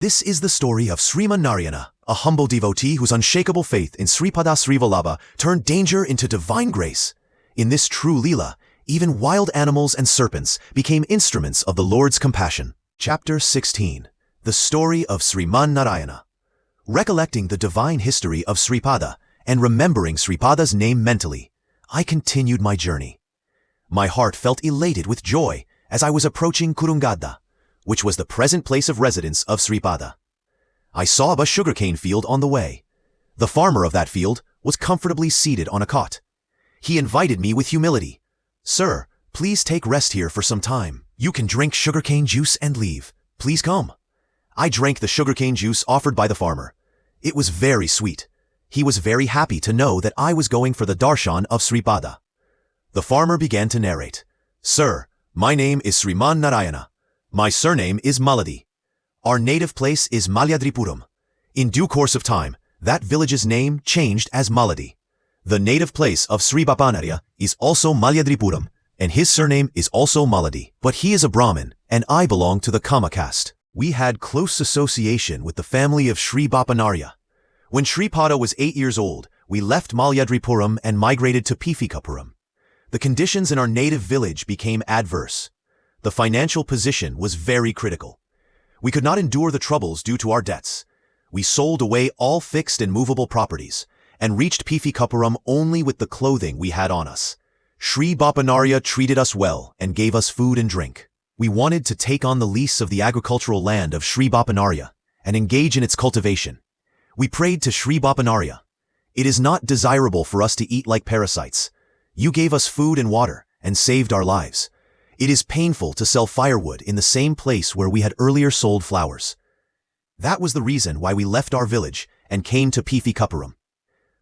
This is the story of Srīmannarayana, a humble devotee whose unshakable faith in Sripada Sri Vallabha turned danger into divine grace. In this true Leela, even wild animals and serpents became instruments of the Lord's compassion. Chapter 16. The Story of Srīmannarayana. Recollecting the divine history of Sripada and remembering Sripada's name mentally, I continued my journey. My heart felt elated with joy as I was approaching Kurungadda, which was the present place of residence of Sripada. I saw a sugarcane field on the way. The farmer of that field was comfortably seated on a cot. He invited me with humility. "Sir, please take rest here for some time. You can drink sugarcane juice and leave. Please come." I drank the sugarcane juice offered by the farmer. It was very sweet. He was very happy to know that I was going for the darshan of Sripada. The farmer began to narrate. "Sir, my name is Srīmannarayana. My surname is Malladi. Our native place is Malladripuram. In due course of time, that village's name changed as Malladi. The native place of Sri Bapanarya is also Malladripuram, and his surname is also Malladi. But he is a Brahmin, and I belong to the Kama caste. We had close association with the family of Sri Bapanarya. When Sripada was 8 years old, we left Malladripuram and migrated to Pifikapuram. The conditions in our native village became adverse. The financial position was very critical. We could not endure the troubles due to our debts. We sold away all fixed and movable properties, and reached Pifikapuram only with the clothing we had on us. Sri Bapanarya treated us well and gave us food and drink. We wanted to take on the lease of the agricultural land of Sri Bapanarya and engage in its cultivation. We prayed to Sri Bapanarya. "It is not desirable for us to eat like parasites. You gave us food and water and saved our lives. It is painful to sell firewood in the same place where we had earlier sold flowers." That was the reason why we left our village and came to Pifikapuram.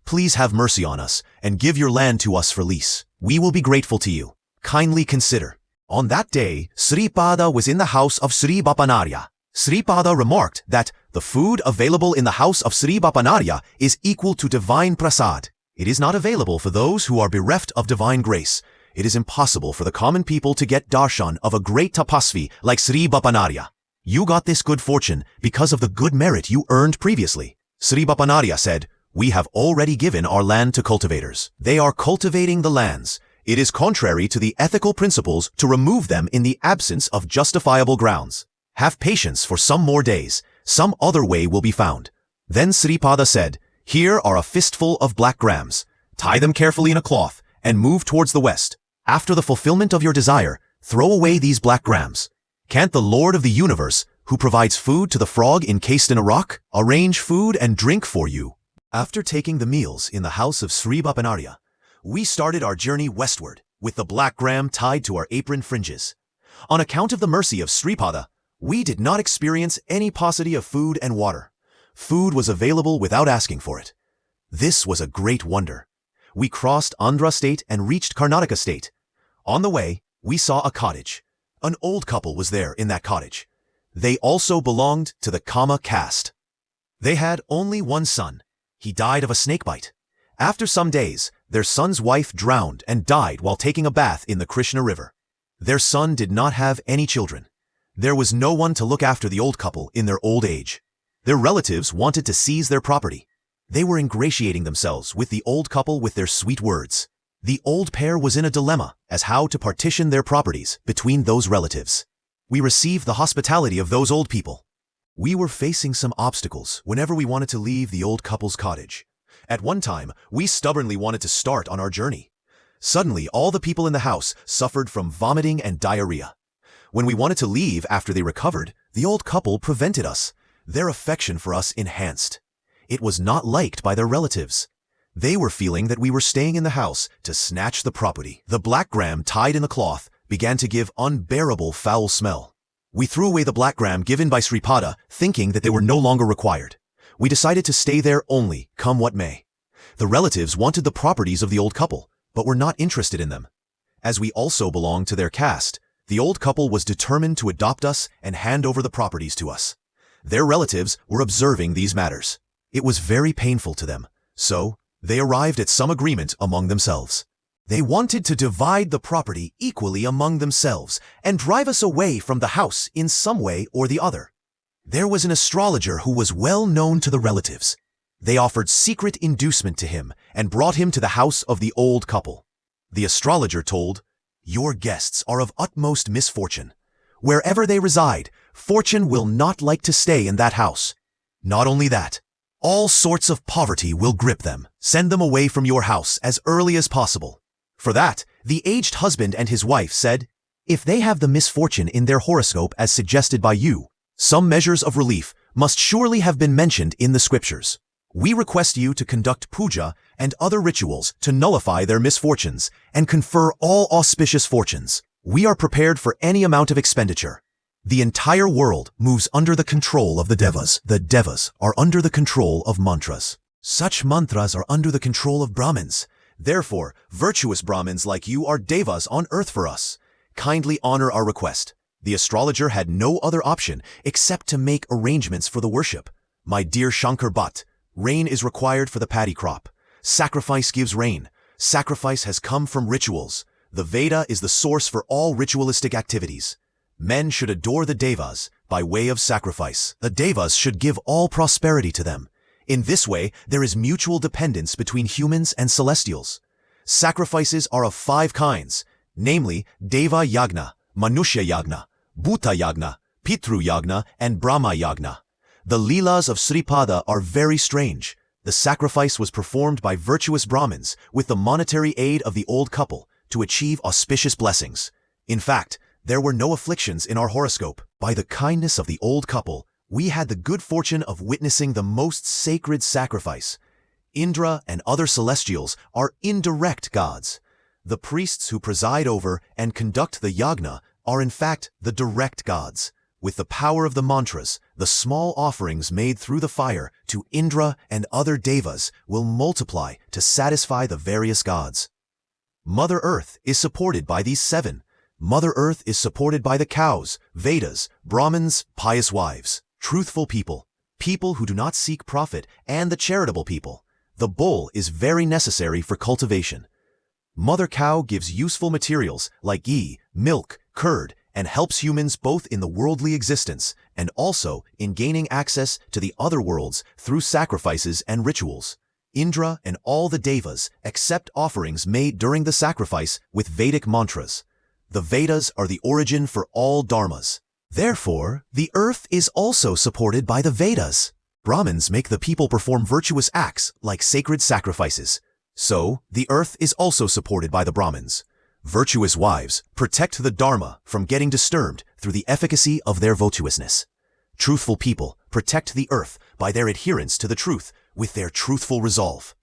"Please have mercy on us and give your land to us for lease. We will be grateful to you. Kindly consider." On that day, Sripada was in the house of Sri Bapanarya. Sripada remarked that the food available in the house of Sri Bapanarya is equal to divine prasad. It is not available for those who are bereft of divine grace. It is impossible for the common people to get darshan of a great tapasvi like Sri Bapanarya. You got this good fortune because of the good merit you earned previously. Sri Bapanarya said, "We have already given our land to cultivators. They are cultivating the lands. It is contrary to the ethical principles to remove them in the absence of justifiable grounds. Have patience for some more days. Some other way will be found." Then Sripada said, "Here are a fistful of black grams. Tie them carefully in a cloth and move towards the west. After the fulfillment of your desire, throw away these black grams. Can't the Lord of the universe, who provides food to the frog encased in a rock, arrange food and drink for you?" After taking the meals in the house of Sri Bapanarya, we started our journey westward, with the black gram tied to our apron fringes. On account of the mercy of Sripada, we did not experience any paucity of food and water. Food was available without asking for it. This was a great wonder. We crossed Andhra state and reached Karnataka state. On the way, we saw a cottage. An old couple was there in that cottage. They also belonged to the Kama caste. They had only one son. He died of a snakebite. After some days, their son's wife drowned and died while taking a bath in the Krishna River. Their son did not have any children. There was no one to look after the old couple in their old age. Their relatives wanted to seize their property. They were ingratiating themselves with the old couple with their sweet words. The old pair was in a dilemma as how to partition their properties between those relatives. We received the hospitality of those old people. We were facing some obstacles whenever we wanted to leave the old couple's cottage. At one time, we stubbornly wanted to start on our journey. Suddenly, all the people in the house suffered from vomiting and diarrhea. When we wanted to leave after they recovered, the old couple prevented us. Their affection for us enhanced. It was not liked by their relatives. They were feeling that we were staying in the house to snatch the property. The black gram tied in the cloth began to give unbearable foul smell. We threw away the black gram given by Sripada, thinking that they were no longer required. We decided to stay there only, come what may. The relatives wanted the properties of the old couple, but were not interested in them. As we also belonged to their caste, the old couple was determined to adopt us and hand over the properties to us. Their relatives were observing these matters. It was very painful to them, so they arrived at some agreement among themselves. They wanted to divide the property equally among themselves and drive us away from the house in some way or the other. There was an astrologer who was well known to the relatives. They offered secret inducement to him and brought him to the house of the old couple. The astrologer told, "Your guests are of utmost misfortune. Wherever they reside, fortune will not like to stay in that house. Not only that, all sorts of poverty will grip them. Send them away from your house as early as possible." For that, the aged husband and his wife said, "If they have the misfortune in their horoscope as suggested by you, some measures of relief must surely have been mentioned in the scriptures. We request you to conduct puja and other rituals to nullify their misfortunes and confer all auspicious fortunes. We are prepared for any amount of expenditure. The entire world moves under the control of the devas. The devas are under the control of mantras. Such mantras are under the control of Brahmins. Therefore, virtuous Brahmins like you are devas on earth for us. Kindly honor our request." The astrologer had no other option except to make arrangements for the worship. "My dear Shankar Bhatt, rain is required for the paddy crop. Sacrifice gives rain. Sacrifice has come from rituals. The Veda is the source for all ritualistic activities. Men should adore the devas by way of sacrifice. The devas should give all prosperity to them. In this way, there is mutual dependence between humans and celestials. Sacrifices are of 5 kinds, namely Deva Yagna, Manushya Yagna, Bhuta Yagna, Pitru Yagna, and Brahma Yagna. The Leelas of Sripada are very strange. The sacrifice was performed by virtuous Brahmins with the monetary aid of the old couple to achieve auspicious blessings. In fact, there were no afflictions in our horoscope. By the kindness of the old couple, we had the good fortune of witnessing the most sacred sacrifice. Indra and other celestials are indirect gods. The priests who preside over and conduct the yagna are in fact the direct gods. With the power of the mantras, the small offerings made through the fire to Indra and other devas will multiply to satisfy the various gods. Mother Earth is supported by these 7. Mother Earth is supported by the cows, Vedas, Brahmins, pious wives, truthful people, people who do not seek profit, and the charitable people. The bull is very necessary for cultivation. Mother Cow gives useful materials like ghee, milk, curd, and helps humans both in the worldly existence and also in gaining access to the other worlds through sacrifices and rituals. Indra and all the devas accept offerings made during the sacrifice with Vedic mantras. The Vedas are the origin for all dharmas. Therefore, the earth is also supported by the Vedas. Brahmins make the people perform virtuous acts like sacred sacrifices. So, the earth is also supported by the Brahmins. Virtuous wives protect the dharma from getting disturbed through the efficacy of their virtuousness. Truthful people protect the earth by their adherence to the truth with their truthful resolve.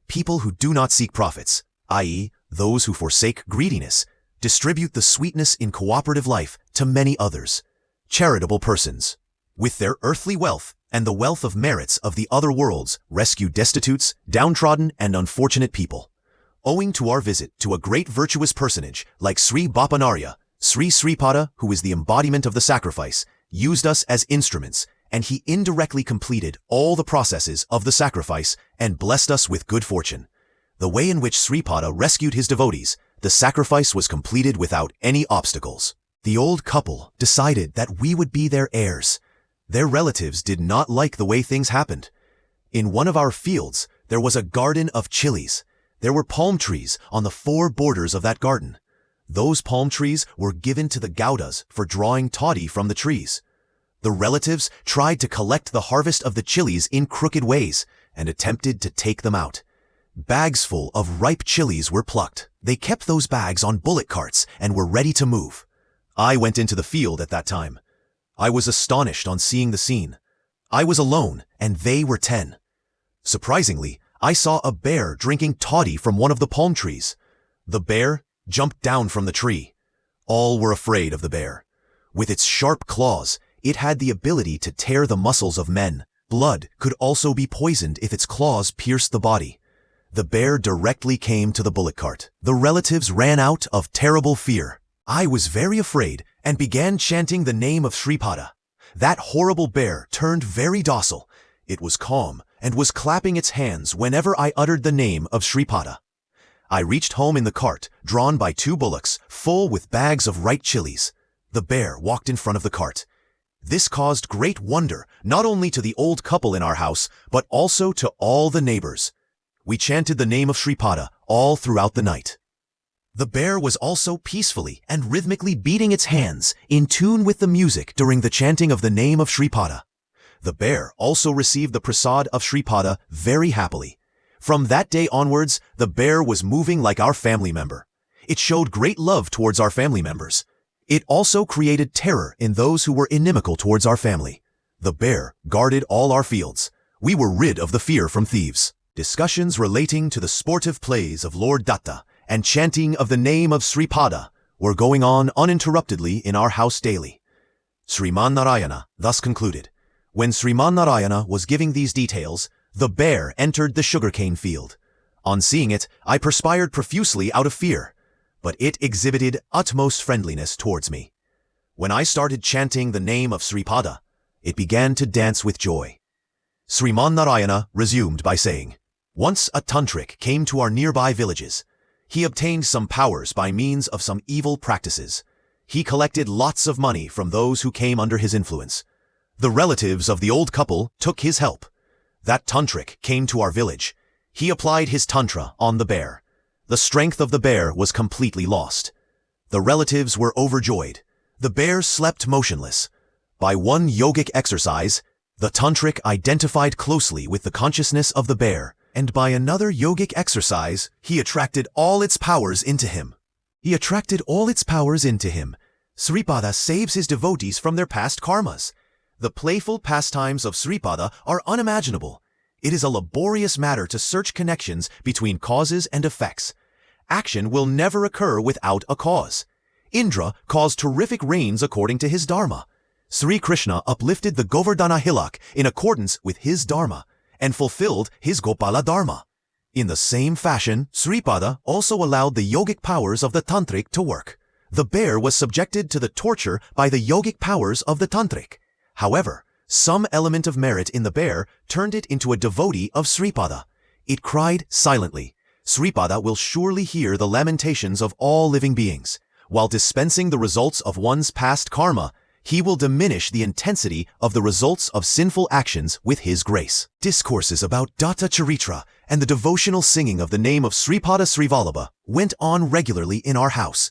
People who do not seek profits, i.e., those who forsake greediness, distribute the sweetness in cooperative life to many others. Charitable persons, with their earthly wealth and the wealth of merits of the other worlds, rescue destitutes, downtrodden, and unfortunate people. Owing to our visit to a great virtuous personage like Sri Bapanarya, Sri Sripada, who is the embodiment of the sacrifice, used us as instruments, and he indirectly completed all the processes of the sacrifice and blessed us with good fortune. The way in which Sripada rescued his devotees, the sacrifice was completed without any obstacles. The old couple decided that we would be their heirs. Their relatives did not like the way things happened. In one of our fields, there was a garden of chilies. There were palm trees on the 4 borders of that garden. Those palm trees were given to the Gaudas for drawing toddy from the trees. The relatives tried to collect the harvest of the chilies in crooked ways and attempted to take them out. Bags full of ripe chilies were plucked. They kept those bags on bullock carts and were ready to move. I went into the field at that time. I was astonished on seeing the scene. I was alone and they were 10. Surprisingly, I saw a bear drinking toddy from one of the palm trees. The bear jumped down from the tree. All were afraid of the bear. With its sharp claws, it had the ability to tear the muscles of men. Blood could also be poisoned if its claws pierced the body. The bear directly came to the bullock cart. The relatives ran out of terrible fear. I was very afraid and began chanting the name of Sripada. That horrible bear turned very docile. It was calm and was clapping its hands whenever I uttered the name of Sripada. I reached home in the cart, drawn by 2 bullocks, full with bags of ripe chilies. The bear walked in front of the cart. This caused great wonder, not only to the old couple in our house, but also to all the neighbors. We chanted the name of Sripada all throughout the night. The bear was also peacefully and rhythmically beating its hands in tune with the music during the chanting of the name of Sripada. The bear also received the prasad of Sripada very happily. From that day onwards, the bear was moving like our family member. It showed great love towards our family members. It also created terror in those who were inimical towards our family. The bear guarded all our fields. We were rid of the fear from thieves. Discussions relating to the sportive plays of Lord Datta and chanting of the name of Sripada were going on uninterruptedly in our house daily. Srīmannarayana thus concluded. When Srīmannarayana was giving these details, the bear entered the sugarcane field. On seeing it, I perspired profusely out of fear, but it exhibited utmost friendliness towards me. When I started chanting the name of Sripada, it began to dance with joy. Srīmannarayana resumed by saying, "Once a tantric came to our nearby villages. He obtained some powers by means of some evil practices. He collected lots of money from those who came under his influence. The relatives of the old couple took his help. That tantric came to our village. He applied his tantra on the bear. The strength of the bear was completely lost. The relatives were overjoyed. The bear slept motionless. By one yogic exercise, the tantric identified closely with the consciousness of the bear, and by another yogic exercise, he attracted all its powers into him. Sripada saves his devotees from their past karmas. The playful pastimes of Sripada are unimaginable. It is a laborious matter to search connections between causes and effects. Action will never occur without a cause. Indra caused terrific rains according to his dharma. Sri Krishna uplifted the Govardhana hillock in accordance with his dharma and fulfilled his Gopala dharma. In the same fashion, Sripada also allowed the yogic powers of the tantric to work. The bear was subjected to the torture by the yogic powers of the tantric. However, some element of merit in the bear turned it into a devotee of Sripada. It cried silently. Sripada will surely hear the lamentations of all living beings. While dispensing the results of one's past karma, he will diminish the intensity of the results of sinful actions with his grace. Discourses about Datta Charitra and the devotional singing of the name of Sripada Sri Vallabha went on regularly in our house.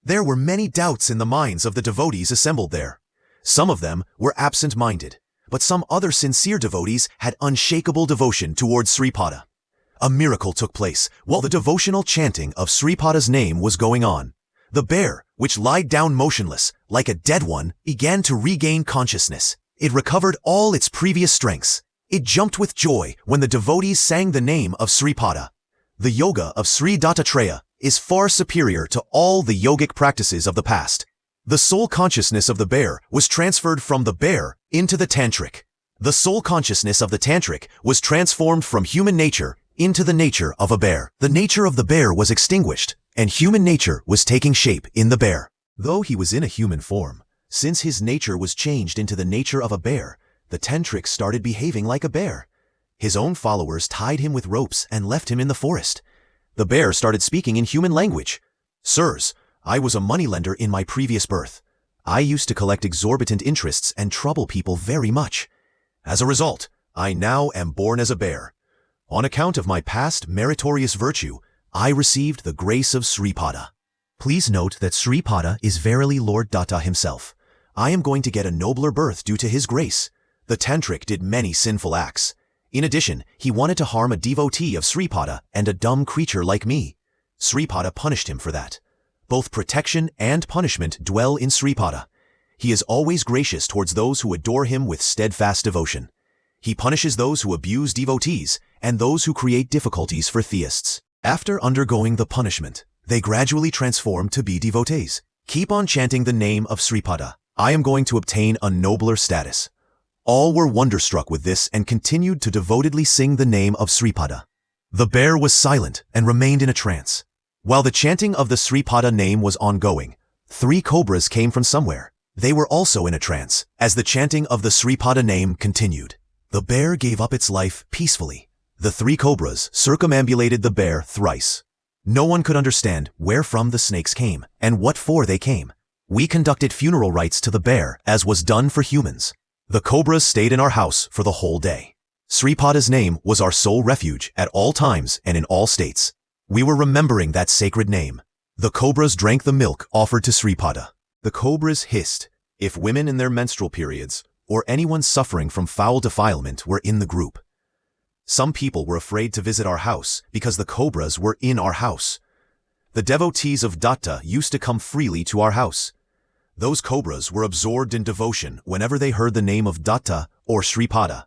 There were many doubts in the minds of the devotees assembled there. Some of them were absent-minded, but some other sincere devotees had unshakable devotion towards Sripada. A miracle took place while the devotional chanting of Sripada's name was going on. The bear, which lied down motionless, like a dead one, began to regain consciousness. It recovered all its previous strengths. It jumped with joy when the devotees sang the name of Sripada. The yoga of Sri Dattatreya is far superior to all the yogic practices of the past. The soul consciousness of the bear was transferred from the bear into the tantric. The soul consciousness of the tantric was transformed from human nature into the nature of a bear. The nature of the bear was extinguished, and human nature was taking shape in the bear. Though he was in a human form, since his nature was changed into the nature of a bear, the tantric started behaving like a bear. His own followers tied him with ropes and left him in the forest. The bear started speaking in human language. "Sirs, I was a moneylender in my previous birth. I used to collect exorbitant interests and trouble people very much. As a result, I now am born as a bear. On account of my past meritorious virtue, I received the grace of Sripada." Please note that Sripada is verily Lord Datta himself. I am going to get a nobler birth due to his grace. The tantric did many sinful acts. In addition, he wanted to harm a devotee of Sripada and a dumb creature like me. Sripada punished him for that. Both protection and punishment dwell in Sripada. He is always gracious towards those who adore him with steadfast devotion. He punishes those who abuse devotees and those who create difficulties for theists. After undergoing the punishment, they gradually transform to be devotees. Keep on chanting the name of Sripada. I am going to obtain a nobler status. All were wonderstruck with this and continued to devotedly sing the name of Sripada. The bear was silent and remained in a trance. While the chanting of the Sripada name was ongoing, 3 cobras came from somewhere. They were also in a trance as the chanting of the Sripada name continued. The bear gave up its life peacefully. The 3 cobras circumambulated the bear thrice. No one could understand where from the snakes came and what for they came. We conducted funeral rites to the bear, as was done for humans. The cobras stayed in our house for the whole day. Sripada's name was our sole refuge at all times and in all states. We were remembering that sacred name. The cobras drank the milk offered to Sripada. The cobras hissed if women in their menstrual periods or anyone suffering from foul defilement were in the group. Some people were afraid to visit our house because the cobras were in our house. The devotees of Datta used to come freely to our house. Those cobras were absorbed in devotion whenever they heard the name of Datta or Sripada.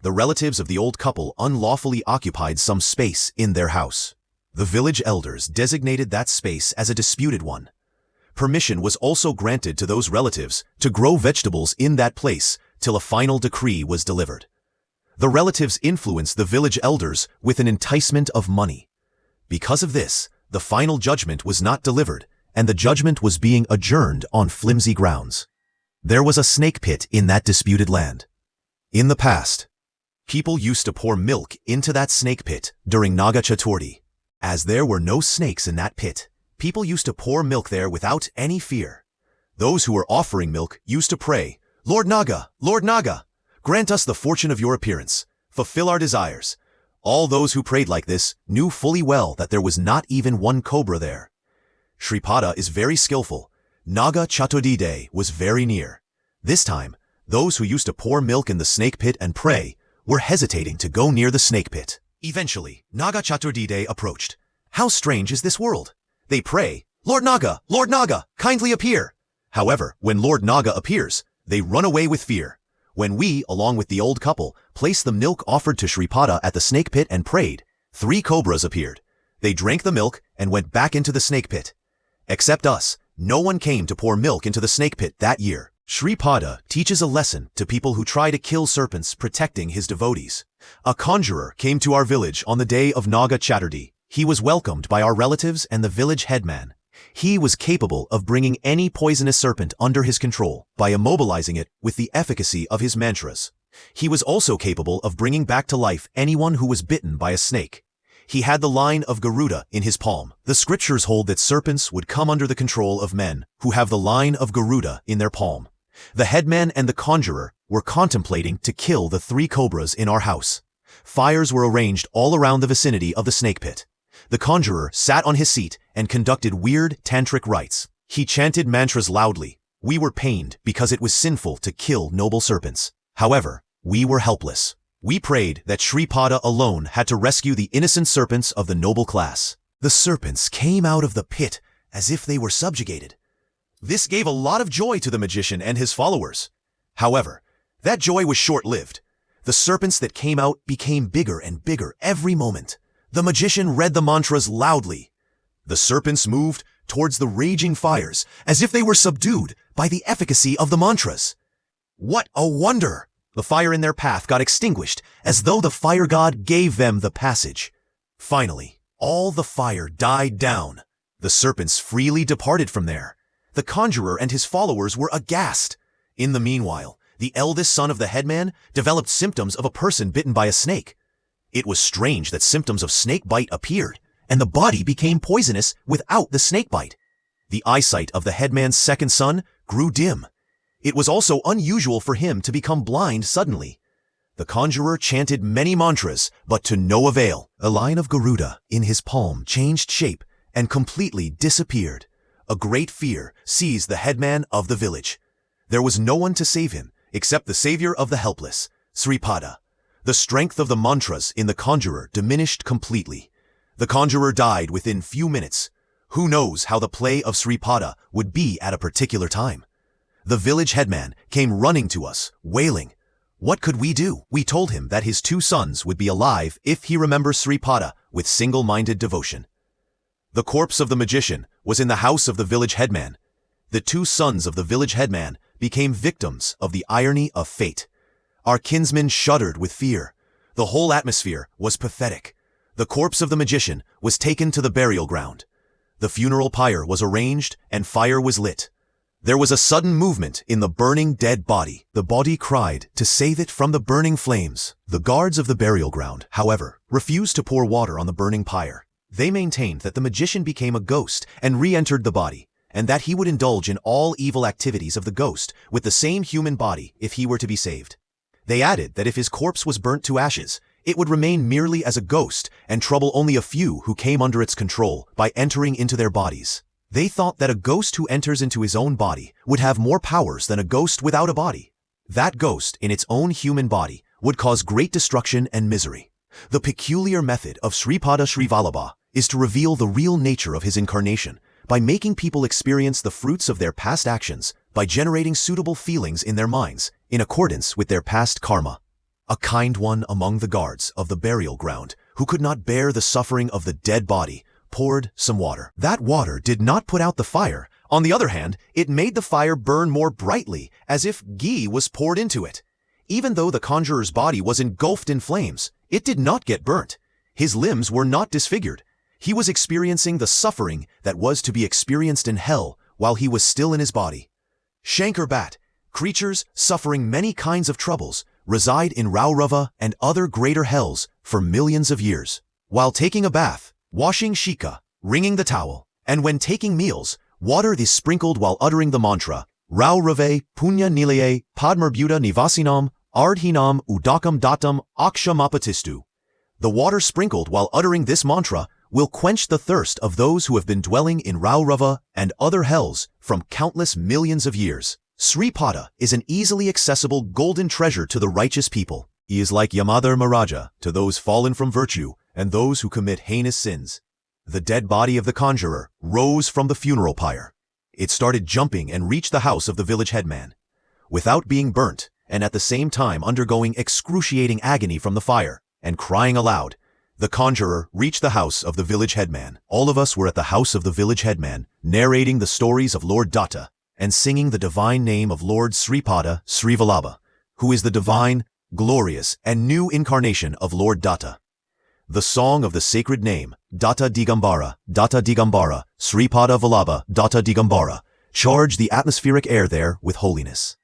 The relatives of the old couple unlawfully occupied some space in their house. The village elders designated that space as a disputed one. Permission was also granted to those relatives to grow vegetables in that place till a final decree was delivered. The relatives influenced the village elders with an enticement of money. Because of this, the final judgment was not delivered, and the judgment was being adjourned on flimsy grounds. There was a snake pit in that disputed land. In the past, people used to pour milk into that snake pit during Naga Chaturthi. As there were no snakes in that pit, people used to pour milk there without any fear. Those who were offering milk used to pray, Lord Naga, grant us the fortune of your appearance, fulfill our desires. All those who prayed like this knew fully well that there was not even one cobra there. Sripada is very skillful. Naga Chaturthi Day was very near. This time, those who used to pour milk in the snake pit and pray were hesitating to go near the snake pit. Eventually, Naga Chaturthi Day approached. How strange is this world? They pray, Lord Naga, kindly appear. However, when Lord Naga appears, they run away with fear. When we, along with the old couple, placed the milk offered to Sripada at the snake pit and prayed, 3 cobras appeared. They drank the milk and went back into the snake pit. Except us, no one came to pour milk into the snake pit that year. Sripada teaches a lesson to people who try to kill serpents, protecting his devotees. A conjurer came to our village on the day of Naga Chaturthi. He was welcomed by our relatives and the village headman. He was capable of bringing any poisonous serpent under his control by immobilizing it with the efficacy of his mantras. He was also capable of bringing back to life anyone who was bitten by a snake. He had the line of Garuda in his palm. The scriptures hold that serpents would come under the control of men who have the line of Garuda in their palm. The headman and the conjurer were contemplating to kill the 3 cobras in our house. Fires were arranged all around the vicinity of the snake pit. The conjurer sat on his seat and conducted weird tantric rites. He chanted mantras loudly. We were pained because it was sinful to kill noble serpents. However, we were helpless. We prayed that Sripada alone had to rescue the innocent serpents of the noble class. The serpents came out of the pit as if they were subjugated. This gave a lot of joy to the magician and his followers. However, that joy was short-lived. The serpents that came out became bigger and bigger every moment. The magician read the mantras loudly. The serpents moved towards the raging fires as if they were subdued by the efficacy of the mantras. What a wonder! The fire in their path got extinguished as though the fire god gave them the passage. Finally, all the fire died down. The serpents freely departed from there. The conjurer and his followers were aghast. In the meanwhile, the eldest son of the headman developed symptoms of a person bitten by a snake. It was strange that symptoms of snake bite appeared, and the body became poisonous without the snake bite. The eyesight of the headman's second son grew dim. It was also unusual for him to become blind suddenly. The conjurer chanted many mantras, but to no avail. A line of Garuda in his palm changed shape and completely disappeared. A great fear seized the headman of the village. There was no one to save him except the savior of the helpless, Sripada. The strength of the mantras in the conjurer diminished completely. The conjurer died within few minutes. Who knows how the play of Sripada would be at a particular time? The village headman came running to us, wailing. What could we do? We told him that his 2 sons would be alive if he remembers Sripada with single-minded devotion. The corpse of the magician was in the house of the village headman. The 2 sons of the village headman became victims of the irony of fate. Our kinsmen shuddered with fear. The whole atmosphere was pathetic. The corpse of the magician was taken to the burial ground. The funeral pyre was arranged and fire was lit. There was a sudden movement in the burning dead body. The body cried to save it from the burning flames. The guards of the burial ground, however, refused to pour water on the burning pyre. They maintained that the magician became a ghost and re-entered the body, and that he would indulge in all evil activities of the ghost with the same human body if he were to be saved. They added that if his corpse was burnt to ashes, it would remain merely as a ghost and trouble only a few who came under its control by entering into their bodies. They thought that a ghost who enters into his own body would have more powers than a ghost without a body. That ghost, in its own human body, would cause great destruction and misery. The peculiar method of Sripada Sri Vallabha is to reveal the real nature of his incarnation by making people experience the fruits of their past actions by generating suitable feelings in their minds in accordance with their past karma. A kind one among the guards of the burial ground, who could not bear the suffering of the dead body, poured some water. That water did not put out the fire. On the other hand, it made the fire burn more brightly, as if ghee was poured into it. Even though the conjurer's body was engulfed in flames, it did not get burnt. His limbs were not disfigured. He was experiencing the suffering that was to be experienced in hell while he was still in his body. Shankar Bat, creatures suffering many kinds of troubles, reside in Raurava and other greater hells for millions of years. While taking a bath, washing shika, wringing the towel, and when taking meals, water is sprinkled while uttering the mantra, Raurave Punya Nilaye Padmarbuta Nivasinam Ardhinam Udakam Datam Akshamapatistu. The water sprinkled while uttering this mantra will quench the thirst of those who have been dwelling in Raurava and other hells from countless millions of years. Sripada is an easily accessible golden treasure to the righteous people. He is like Yamadhar Maharaja to those fallen from virtue and those who commit heinous sins. The dead body of the conjurer rose from the funeral pyre. It started jumping and reached the house of the village headman. Without being burnt, and at the same time undergoing excruciating agony from the fire, and crying aloud, the conjurer reached the house of the village headman. All of us were at the house of the village headman, narrating the stories of Lord Datta, and singing the divine name of Lord Sripada Sri Vallabha, who is the divine, glorious, and new incarnation of Lord Datta. The song of the sacred name, Datta Digambara, Sripada Vallabha, Datta Digambara, charged the atmospheric air there with holiness.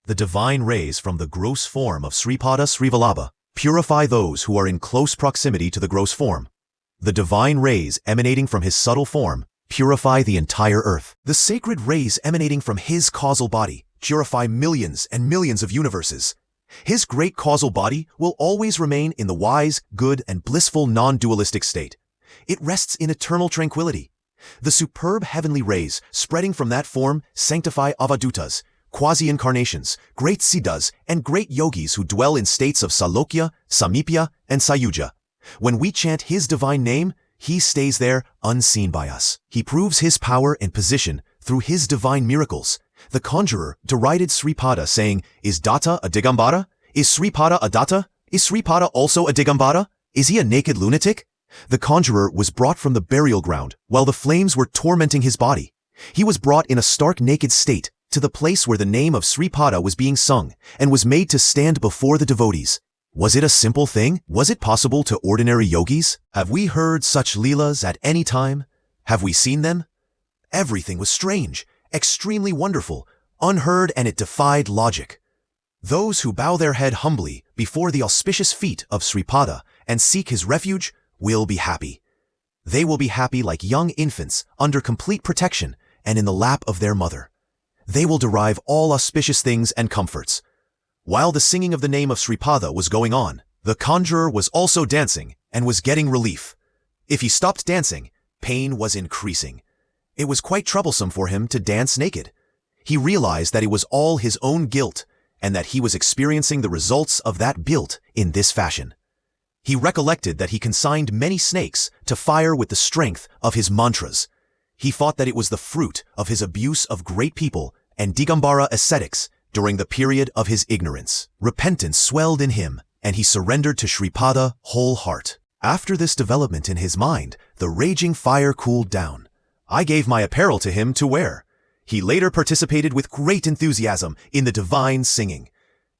The divine rays from the gross form of Sripada Sri Vallabha purify those who are in close proximity to the gross form. The divine rays emanating from his subtle form purify the entire earth. The sacred rays emanating from his causal body purify millions and millions of universes. His great causal body will always remain in the wise, good, and blissful non-dualistic state. It rests in eternal tranquility. The superb heavenly rays spreading from that form sanctify avadutas, quasi-incarnations, great siddhas, and great yogis who dwell in states of salokya, samipya, and sayuja. When we chant his divine name, he stays there unseen by us. He proves his power and position through his divine miracles. The conjurer derided Sripada, saying, "Is Datta a Digambara? Is Sripada a Datta? Is Sripada also a Digambara? Is he a naked lunatic?" The conjurer was brought from the burial ground while the flames were tormenting his body. He was brought in a stark naked state to the place where the name of Sripada was being sung and was made to stand before the devotees. Was it a simple thing? Was it possible to ordinary yogis? Have we heard such leelas at any time? Have we seen them? Everything was strange, extremely wonderful, unheard, and it defied logic. Those who bow their head humbly before the auspicious feet of Sripada and seek his refuge will be happy. They will be happy like young infants under complete protection and in the lap of their mother. They will derive all auspicious things and comforts. While the singing of the name of Sripada was going on, the conjurer was also dancing and was getting relief. If he stopped dancing, pain was increasing. It was quite troublesome for him to dance naked. He realized that it was all his own guilt and that he was experiencing the results of that guilt in this fashion. He recollected that he consigned many snakes to fire with the strength of his mantras. He thought that it was the fruit of his abuse of great people and Digambara ascetics during the period of his ignorance. Repentance swelled in him, and he surrendered to Sripada whole heart. After this development in his mind, the raging fire cooled down. I gave my apparel to him to wear. He later participated with great enthusiasm in the divine singing.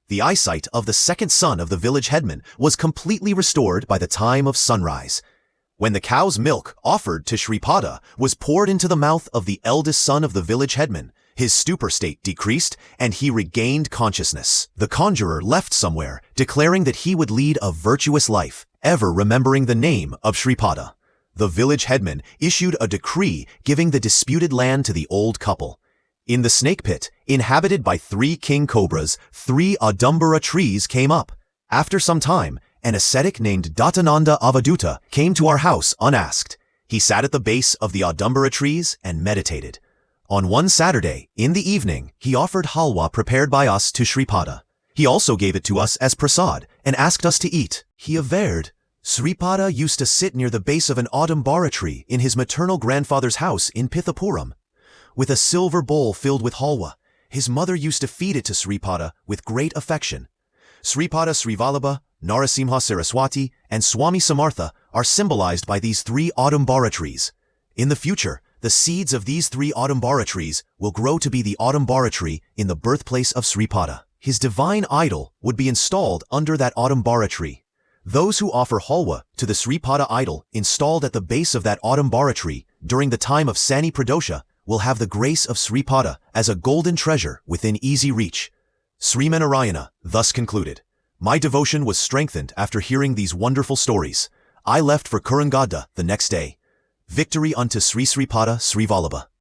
The eyesight of the second son of the village headman was completely restored by the time of sunrise. When the cow's milk offered to Sripada was poured into the mouth of the eldest son of the village headman, his stupor state decreased and he regained consciousness. The conjurer left somewhere, declaring that he would lead a virtuous life, ever remembering the name of Sripada. the village headman issued a decree giving the disputed land to the old couple. In the snake pit, inhabited by 3 king cobras, 3 Audumbara trees came up. After some time, an ascetic named Datta Avatar came to our house unasked. He sat at the base of the Audumbara trees and meditated. On one Saturday, in the evening, he offered halwa prepared by us to Sripada. He also gave it to us as prasad and asked us to eat. He averred, Sripada used to sit near the base of an Audumbara tree in his maternal grandfather's house in Pithapuram. With a silver bowl filled with halwa, his mother used to feed it to Sripada with great affection. Sripada Sri Vallabha, Narasimha Saraswati, and Swami Samartha are symbolized by these 3 Audumbara trees. In the future, the seeds of these 3 Audumbara trees will grow to be the Audumbara tree in the birthplace of Sripada. His divine idol would be installed under that Audumbara tree. Those who offer halwa to the Sripada idol installed at the base of that Audumbara tree during the time of Sani Pradosha will have the grace of Sripada as a golden treasure within easy reach. Srīmannarayana thus concluded, "My devotion was strengthened after hearing these wonderful stories. I left for Kurungadda the next day. Victory unto Sri Sripada Sri Vallabha."